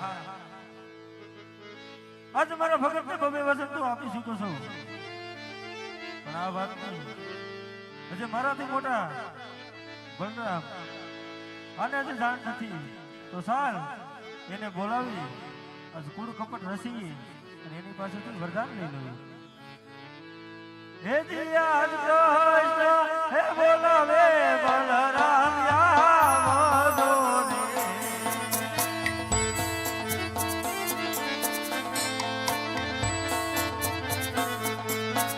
આજ મારા ભગતને બબે વચન તો આપી શકો છો, પણ આ વાત હજી મારાથી મોટા બલરામ આને હજી જાણ નથી, તો સાલ એને બોલાવી આજ કુળ કપટ રસી અને એની પાસેથી વરદાન લઈ લેવું. હે દિયા કૃષ્ણ હે બોલાવે બલરામ યાવદો ને,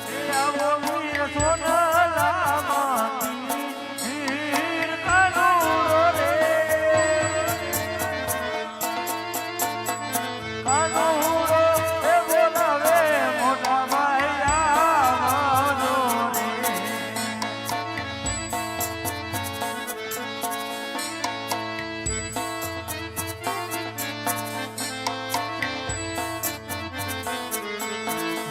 હે આવો વીર સોનલા માતી વીર કાનુડો રે, કાનુડો હે બોલાવે મોટા ભાઈ યાવદો રે.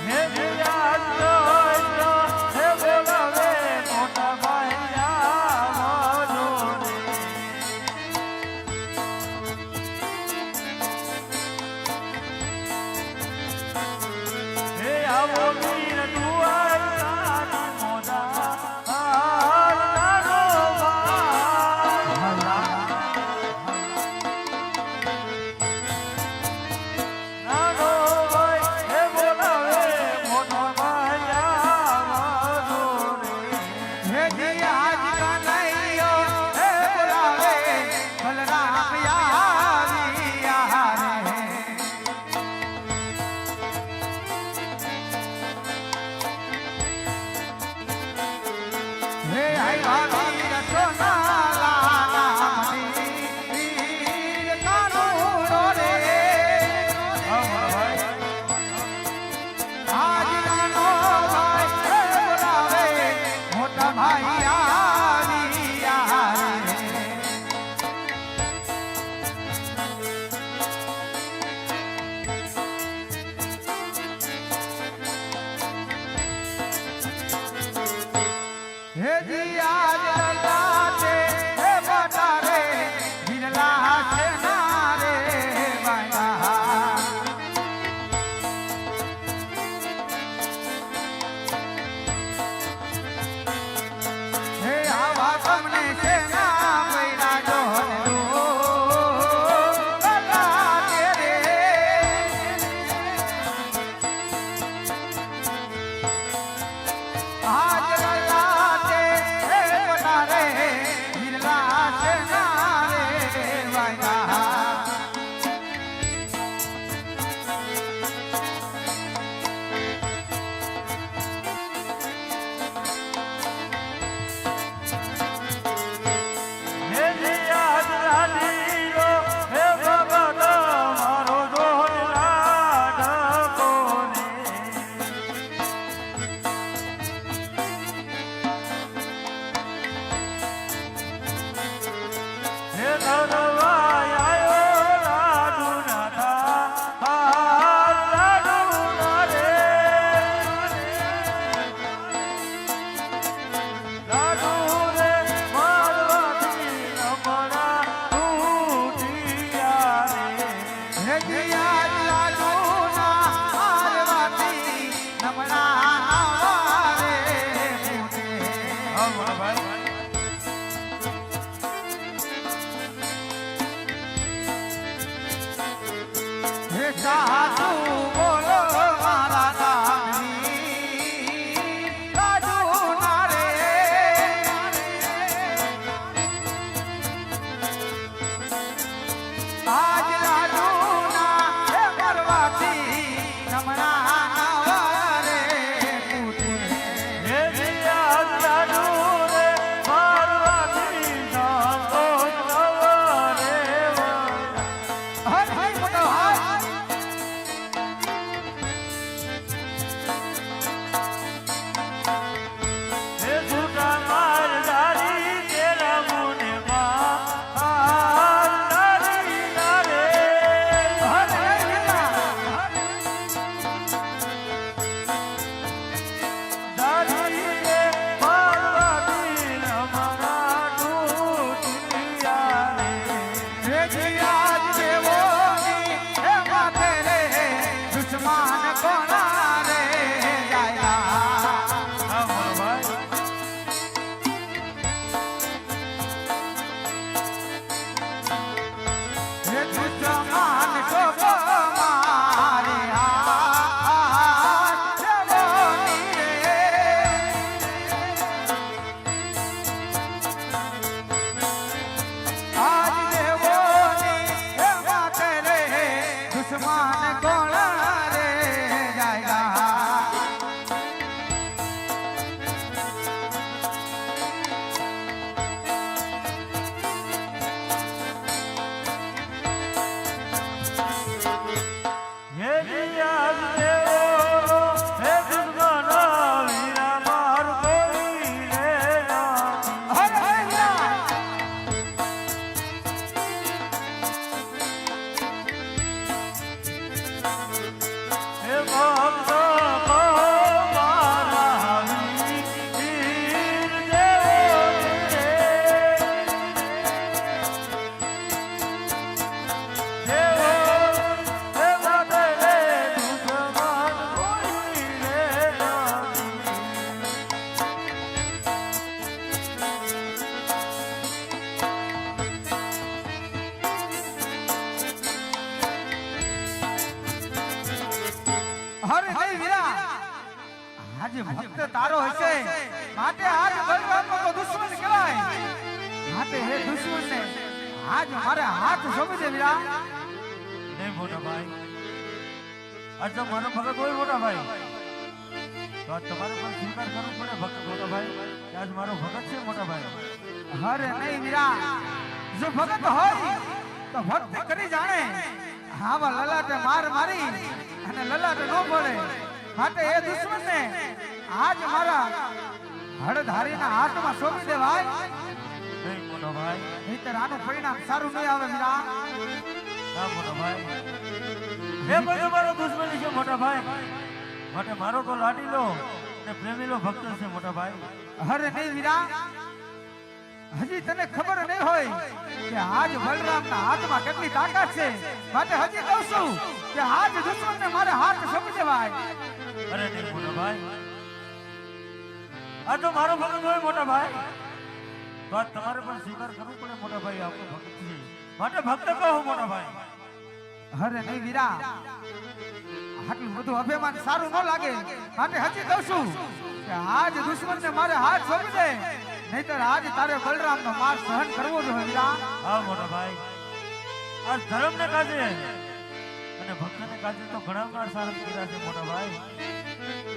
હે દિયા કૃષ્ણ હે બોલાવે મોટા ભાઈ યાવદો રે. હે આવો વીર દ્વારકાના મોજા હારનારો ભાઈ, નાનો ભાઈ હે બોલાવે મોટા ભાઈ યાવદો રે. હે દિયા કનૈયો હે બોલાવે બલરામ આવ્યા રે. હે આવ્યા વીર સોનાલા માતી વીર કાનુડો રે. હા મારા ભાઈ, આજ નાનો ભાઈ હે બોલાવે મોટા ભાઈ આવ્યા રે. હે દિયા લલાટે હે બટારે વિરલા સેના રે વાયા. હે આવા તમને સેના પૈડા જોડો લલાટે રે. આજ લલાટે હે બટારે વિરલા સેના રે વાયા. હે દિયા લાડીલો હે ભગત મારો જોર લાડકો રે. હે ધરવાય આયો લાડુ નાથા લાડુ રે, લાડુ રે મારવાથી નમણા તૂટ્યા રે. હે દિયા લાલુના મારવાથી નમણા આવા રે ફૂટે. હા મારા ભાઈ, હે સાધુ બોલો મારા નામની લાડુ ના રે. આજ લાડુના હે મરવાથી નમણા આવા રે ફૂટે. હે દિયા લાડુ રે મારવાથી સંતોષ નવ રે. હર હર મોટો હાથ. દુશ્મન કોણ રે જાયગા હે જીયા દેવો હે દુર્ગના વીરા માર કોઈ રે ના હરે વીરા હે ભક્ત કો મારા વીર દેવો હરે નહીં વીરા આજે ભક્ત તારો હશે માટે આજ બલરામનો તો દુશ્મન કહેવાય માટે હે દુશ્મનને આજ મારે હાથ સોંપી દે વીરા નહીં મોટા ભાઈ આજ તો મારો ભગત હોય મોટા ભાઈ તો આજ તમારે પણ સ્વીકાર કરવું પડે ભક્ત મોટા ભાઈ કે આજ મારો ભગત છે મોટા ભાઈ હરે નહીં વીરા જો ભગત હોય તો ભક્તિ કરી જાણે આવા લલાટે માર મારી અને લલાટે ન પડે માટે એ દુશ્મનને આજ મારા હળધારીના હાથમાં સોંપી દેવાય નહીં મોટા ભાઈ નહીંતર આનું પરિણામ સારું નહીં આવે વીરા ના મોટા ભાઈ હે બધો મારો દુશ્મની છે મોટા ભાઈ માટે મારો તો લાડીલો ને પ્રેમીલો ભક્ત છે મોટા ભાઈ હરે નહીં વીરા હજી તને ખબર નહીં હોય કે આજ બલરામના હાથમાં કેટલી તાકાત છે માટે હજી કહું છું કે આજ દુશ્મનને મારે હાથ સોંપી દેવાય અરે નહીં મોટા ભાઈ આ તો મારો ભગત હોય મોટા ભાઈ તો આજ તમારે પણ સ્વીકાર કરવું પડે મોટા ભાઈ આપણો ભક્ત છે માટે ભક્ત કહો મોટા ભાઈ હરે નહીં વીરા આટલું બધું અભિમાન સારું ન લાગે માટે હજી કહું છું કે આજ દુશ્મનને મારે હાથ સોંપી દે નહીતર આજ તારે બલરામનો માર સહન કરવો જોઈએ વીરા હા મોટા ભાઈ આ ધર્મને કાજે અને ભક્તને કાજે તો ઘણા માર સારા કર્યા છે મોટા ભાઈ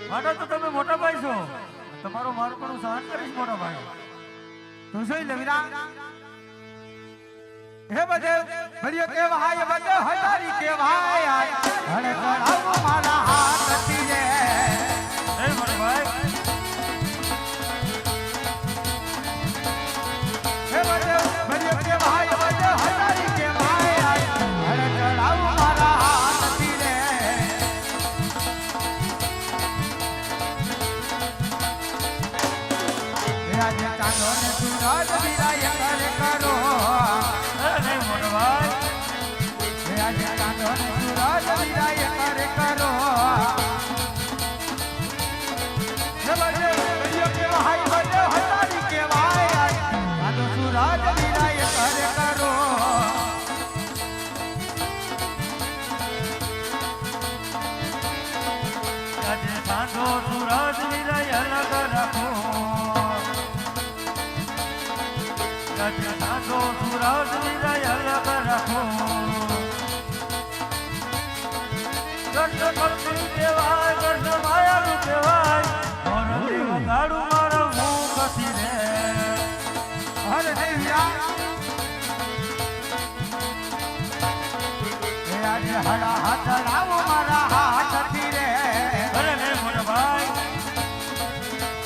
માટે તો તમે મોટા ભાઈ છો તમારો માર પણ હું સહન કરીશ મોટા ભાઈ તું જોઈ લે વીરા હે બધે ભર્યો કેવાય બધે હજારી કેવાય હળે કળાવો મારા હાથથી રે હે મોટા ભાઈ હે બધે ભર્યો કેવાય બધે હજારી કેવાય હળે કળાવો મારા હાથથી રે હે આજે ચાંદો ને સૂરજ વિરાય કરે કરો નહીં મોટા ભાઈ હે આજે ચાંદો ને સૂરજ વિરાય કરે કરો હે બધે ભર્યો કેવાય બધે હજારી કેવાય ચાંદો સૂરજ વિરાય કરે કરો આજે સાંધો સૂરજ વિરાય અલગ રાખો આજે સાંધો સૂરજ વિરાય અલગ રાખો કૃષ્ણ ભક્તિ કહેવાય કૃષ્ણ માયાનું કહેવાય મોરલી વગાડું મારા મુખથી રે હરે નહીં વીરા હે આજે હળા હાથ લાવો મારા હાથથી રે અરે નહીં મોટા ભાઈ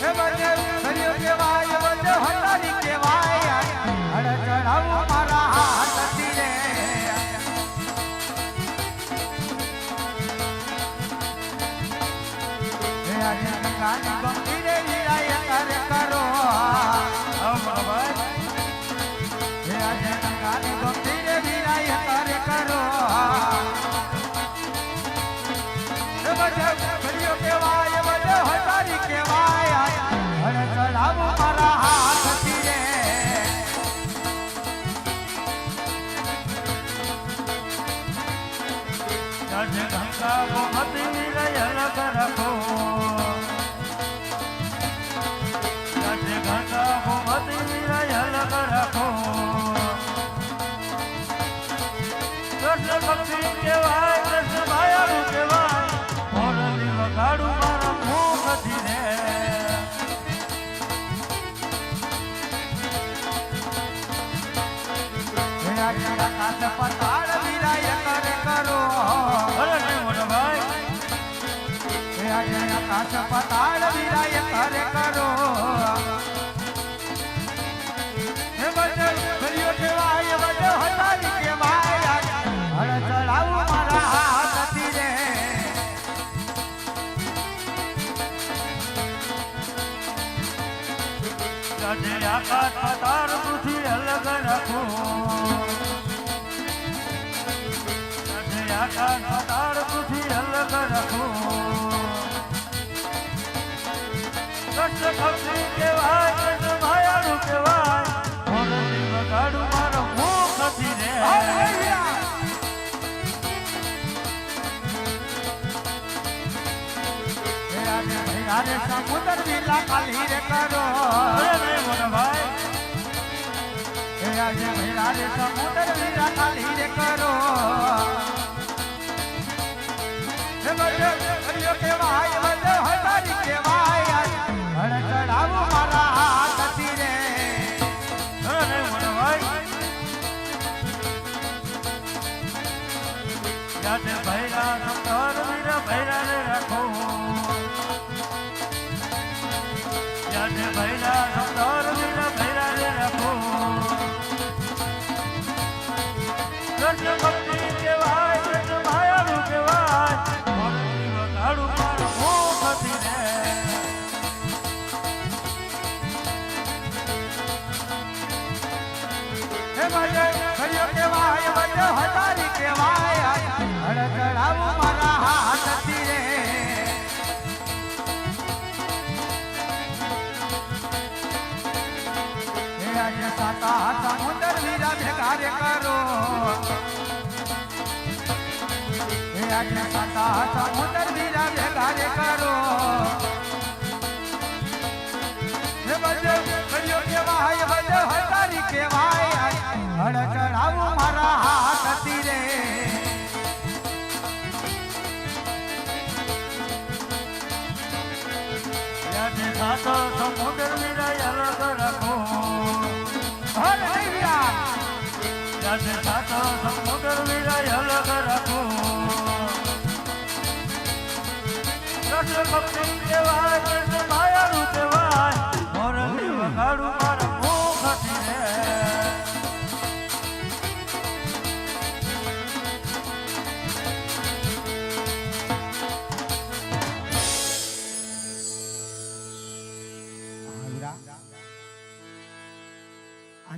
હે બધે ભર્યો કેવાય બધે હજારી કેવાય હળે ચડાવો મારા હાથથી રે હે આજે ગંગાની ગંભીરે વિરાય કરે કરો હા મોટા ભાઈ હે આજે ગંગાની ગંભીરે વિરાય કરે કરો હે બધે ભર્યો કેવાય બધે હજારી કેવાય હળે ચડાવો મારા હાથથી રે આજે ગંગા ગોમતી વિરાય અલગ રાખો આજે ગંગા ગોમતી વિરાય અલગ રાખો કૃષ્ણ ભક્તિ કહેવાય આકાશ પતાળ વિરાય કરે કરો અરે નહીં મોટા ભાઈ હે આજે આકાશ પતાળ વિરાય કરે કરો હે બજે ફરિયો કેવાય બજે હતારી કેવાય હળ ચડાવું મારા હાથથી રે આજે આકાશ પાતાળ પૃથ્વી અલગ રાખો આજે આકાશ પાતાળ પૃથ્વી અલગ રાખો કૃષ્ણ ભક્તિ કહેવાય કૃષ્ણ માયાળું કહેવાય મોરલી વગાડું મારો મુખથી રે આજે સમુદ્ર વિલા ખાલી રે કરો અરે નહીં મોટા ભાઈ હે આજે આજે સમુદ્ર વિલા ખાલી રે કરો હે બજે હરિયો કેવાય બજે હતારી કેવાય હળ ચડાવું મારા હાથથી રે અરે નહીં મોટા ભાઈ યાદ ભૈરા સંતર વીરા ભૈરા રે રાખો યાદ ભૈરા સંતર વીરા ભૈરા રે રાખો કૃષ્ણ ભક્તિ કહેવાય કૃષ્ણ માયાળું કહેવાય મોરલી વગાડું મારો મુખથી રે હે બજે હરિયો કેવાય બજે હતારી કેવાય હળ ચડાવું મારા હાથથી રે હે આજે સાતા સમુદ્ર વીરા ભેગા રે કરો હે આજે સાતા સમુદ્ર વીરા ભેગા રે કરો હે બજે હરિયો કેવાય બજે હતારી કેવાય હળ ચડાવું મારા હાથથી રે યાદ સાતો સમુદ્ર વીરા અલગ રાખો હર નહીં વીરા યાદ સાતો સમુદ્ર વીરા અલગ રાખો કૃષ્ણ ભક્તિ કહેવાય કૃષ્ણ માયાળું કહેવાય મોરલી વગાડું મારા મુખથી રે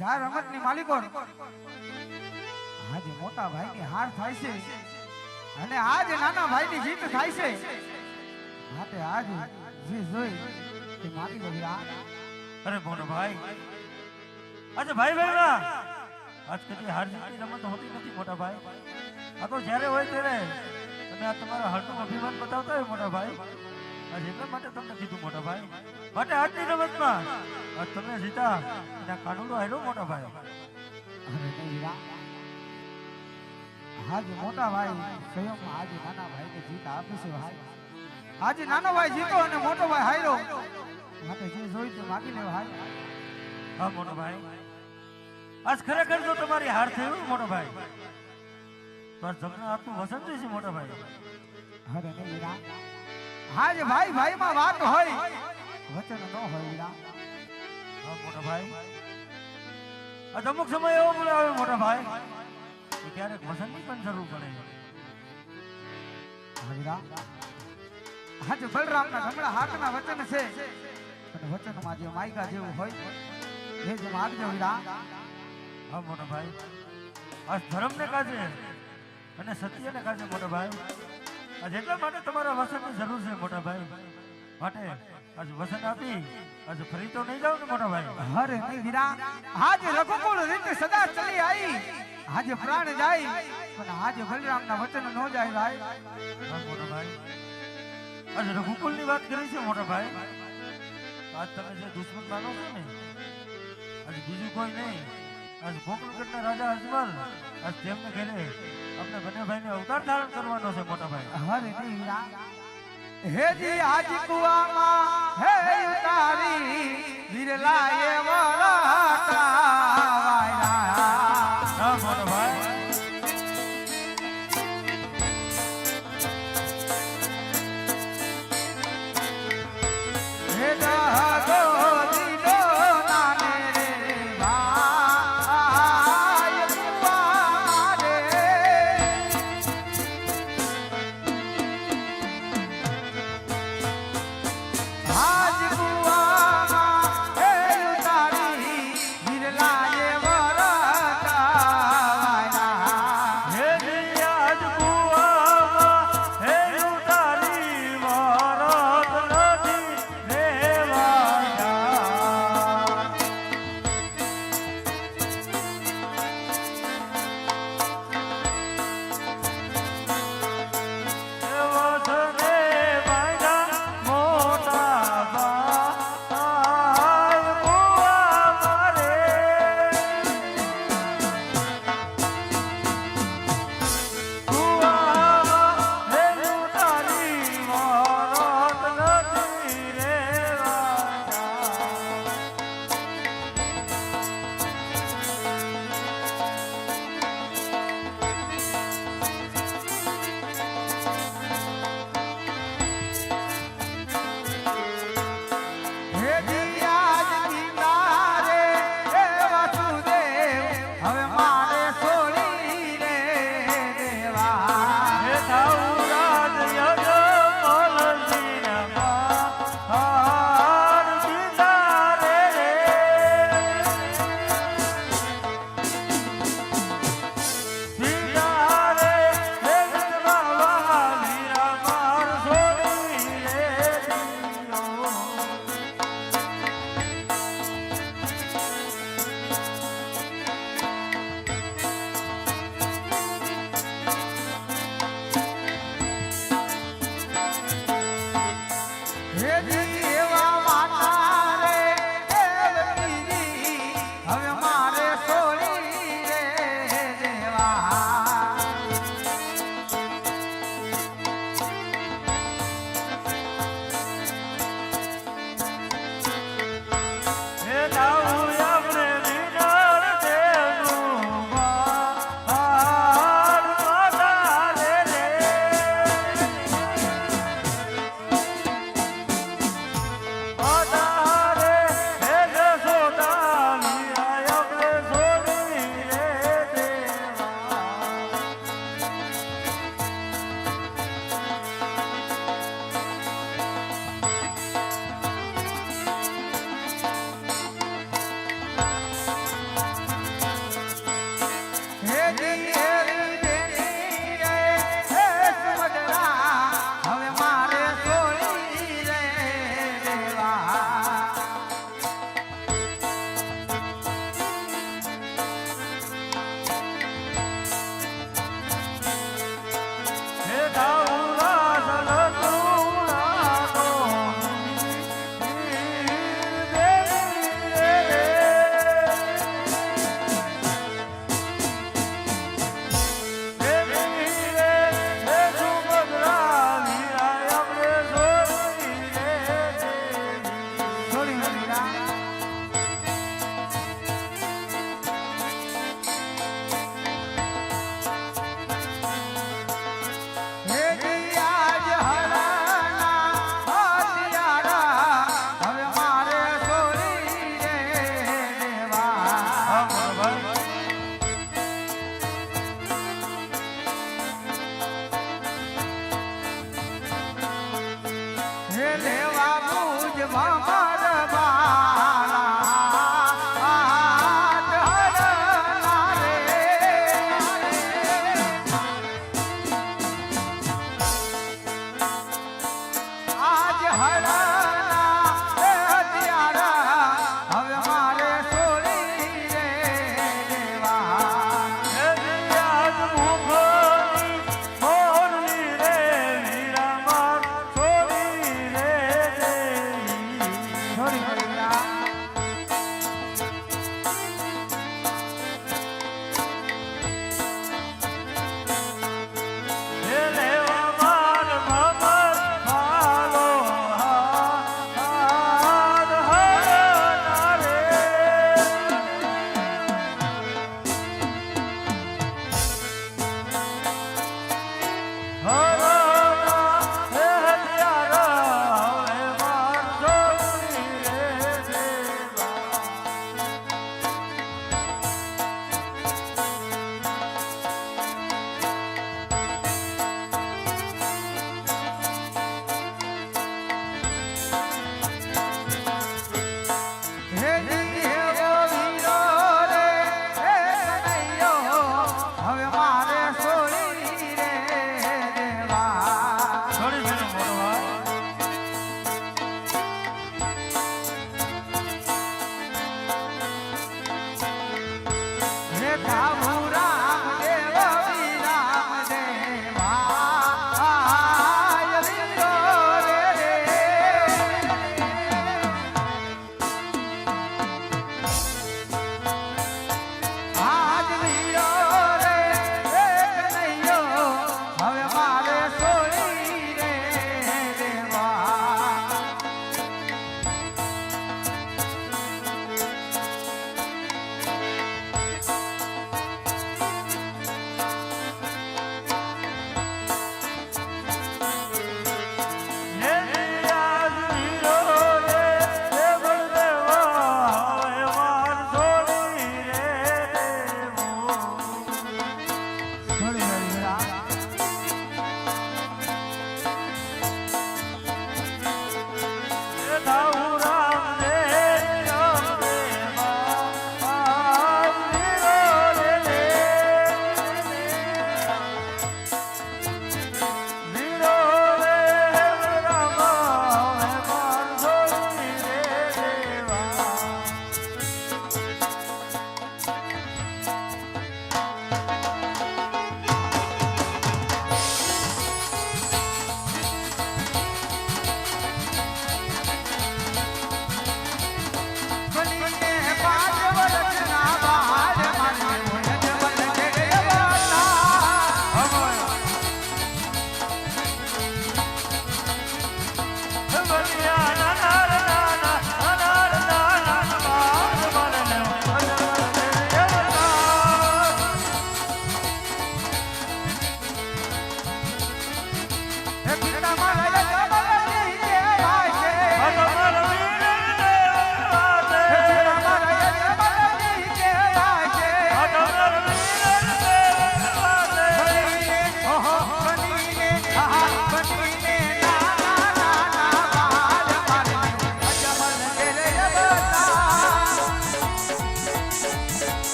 આ રમતની માલિકો આજે મોટા ભાઈની હાર થાય છે અને આજ નાના ભાઈની જીત થાય છે માટે આજ જે જોઈ તે માગી લો વીરા અરે મોટો ભાઈ આજે ભાઈ ભાઈના આજ કદી હાર જીતની રમત હોતી નથી મોટા ભાઈ આ તો જ્યારે હોય ત્યારે તમે આ તમારા હારનું અભિમાન બતાવતા હોય મોટા ભાઈ આજ એટલા માટે તમને કીધું મોટા ભાઈ માટે આજની રમતમાં આજ તમે જીતા અને આ કાનૂનો હાર્યો મોટા ભાઈ અરે નહીં વીરા આજે મોટા ભાઈ સ્વયં આજે નાના ભાઈને જીત આપી છે ભાઈ આજે નાનો ભાઈ જીતો અને મોટો ભાઈ હાર્યો માટે જે જોઈ તે માગી લે ભાઈ હા મોટો ભાઈ આજ ખરેખર જો તમારી હાર થઈ હોય મોટો ભાઈ તો આ જગના આપનું વસન છે મોટા ભાઈ અરે નહીં વીરા આજે ભાઈ ભાઈમાં વાત હોય વચન ન હોય વીરા હા મોટા ભાઈ આજ અમુક સમય એવો મળે આવે મોટા ભાઈ કે ક્યારેક વસનની પણ જરૂર પડે વીરા આજે બલરામના ગમડા હાથના વચન છે અને વચનમાં જે માયકા જેવું હોય એ જ માગજો વીરા હા મોટા ભાઈ આજ ધર્મને કાજે અને સત્યને કાજે મોટા ભાઈ આજ એટલા માટે તમારા વસનની જરૂર છે મોટા ભાઈ માટે આજ વસન આપી આજ ફરી તો નહીં જાવ ને મોટા ભાઈ અરે નહીં વીરા આજે રઘુકુળ રીત સદા ચલી આવી આજે પ્રાણ જાય પણ આજે બલરામના વચન ન જાય ભાઈ હા મોટા ભાઈ આજ રઘુકુલની વાત કરી છે મોટા ભાઈ આજ તમે જે દુશ્મન માનો છો ને આજ બીજું કોઈ નહીં આજ ગોકુલગઢના રાજા અજમલ આજ તેમને ઘરે આપણે બંને ભાઈને અવતાર ધારણ કરવાનો છે મોટા ભાઈ અરે નહીં વીરા હે જી આજ કુવામાં હે ઉતારી વિરલાએ વરતા વાયરા હા મોટા ભાઈ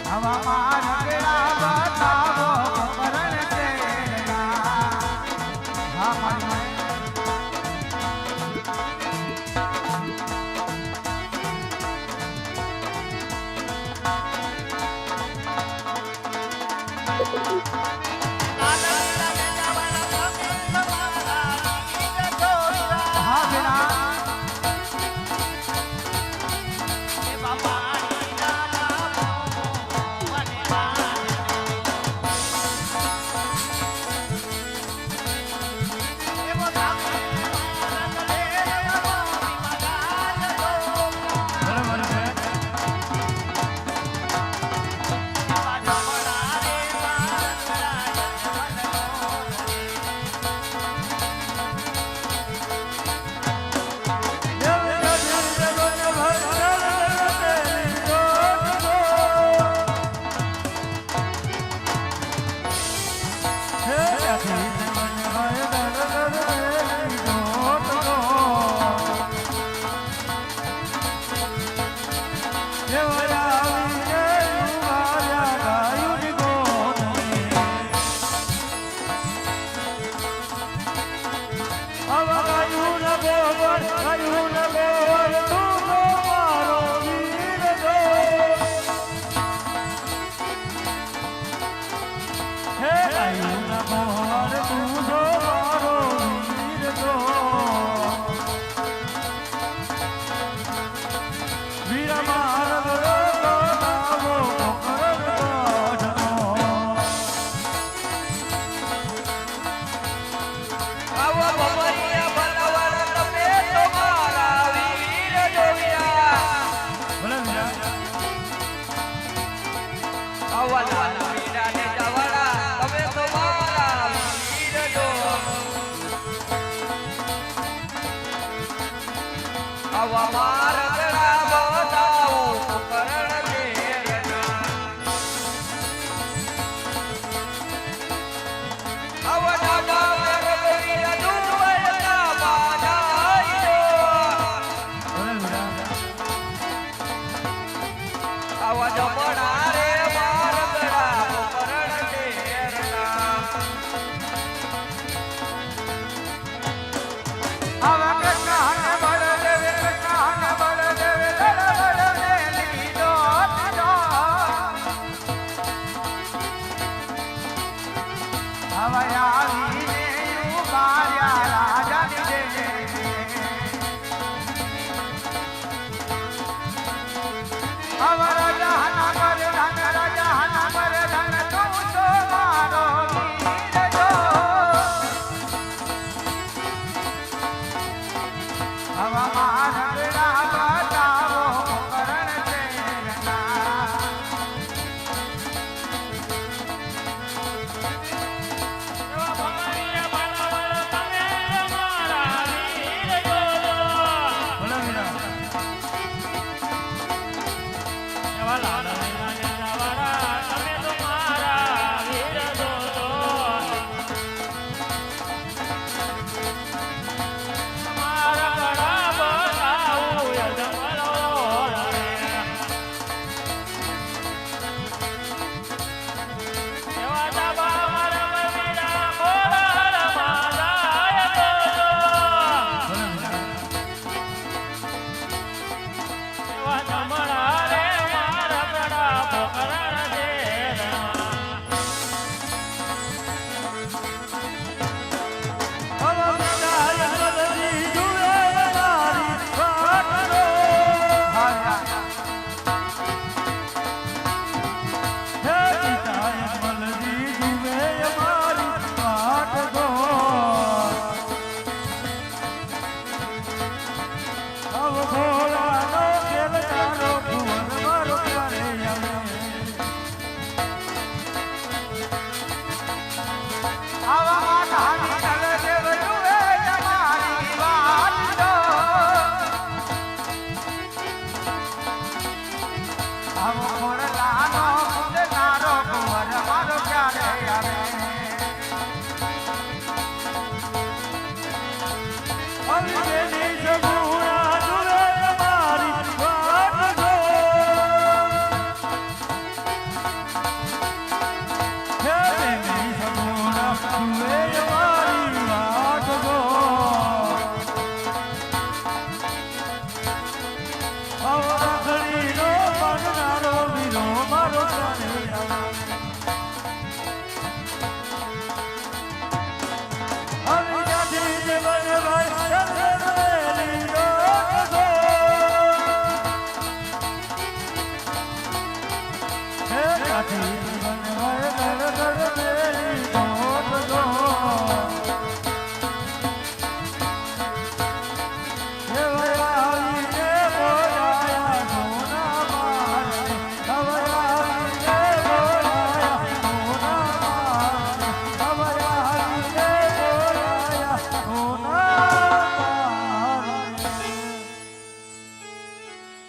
હવામાં રગડા બતાવો કરણ તેરા. હા મારી હા બેના બરાબર છે.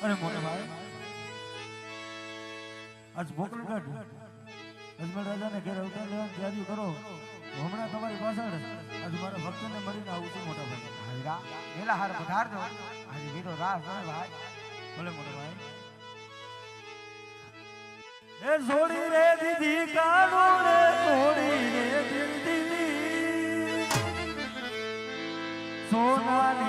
અરે મોટા ભાઈ આજ ભોકલ કાઢ અજમેર રાજાને ઘેર અવતાર લેવાની તૈયારી કરો હમણાં તમારી પાછળ આજ મારા ભક્તને મળીને આવું છું મોટા ભાઈ હાયરા મેલા હાર પધારજો આજે વીરો રાસ હોય ભાઈ ભલે મોટા ભાઈ એ છોડી રે દીદી કાનો રે છોડી રે દીદી સોનાની